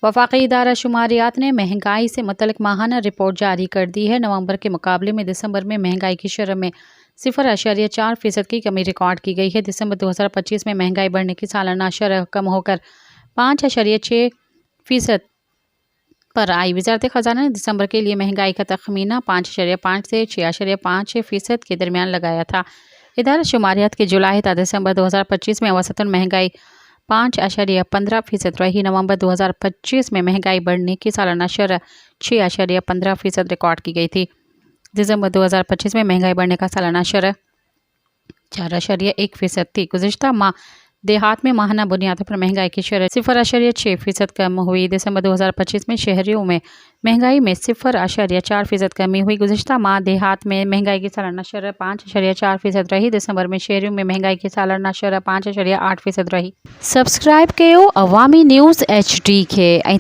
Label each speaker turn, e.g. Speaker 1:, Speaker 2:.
Speaker 1: وفاقی ادارہ شماریات نے مہنگائی سے متعلق ماہانہ رپورٹ جاری کر دی ہے۔ نومبر کے مقابلے میں دسمبر میں مہنگائی کی شرح میں 0.4% کی کمی ریکارڈ کی گئی ہے۔ دسمبر 2025 میں مہنگائی بڑھنے کی سالانہ شرح کم ہو کر 5.6% پر آئی۔ وزارت خزانہ نے دسمبر کے لیے مہنگائی کا تخمینہ 5.5 سے 6.5% کے درمیان لگایا تھا۔ ادارہ شماریات کے جولائی تا دسمبر 2025 میں اوسطاً مہنگائی 5.15% رہی۔ نومبر 2025 میں مہنگائی بڑھنے کی سالانہ شرح 6.15% ریکارڈ کی گئی تھی۔ دسمبر 2025 میں مہنگائی بڑھنے کا سالانہ شرح 4.1% تھی۔ گزشتہ ماہ دیہات میں ماہانہ بنیادوں پر مہنگائی کی شرح 0.6% کم ہوئی۔ دسمبر 2025 میں شہریوں میں مہنگائی میں 0.4% کمی ہوئی۔ گزشتہ ماہ دیہات میں مہنگائی کی سالانہ شرح 5.4% رہی۔ دسمبر میں شہریوں میں مہنگائی کی سالانہ شرح 5.8% رہی۔
Speaker 2: سبسکرائب کیو عوامی نیوز HD کے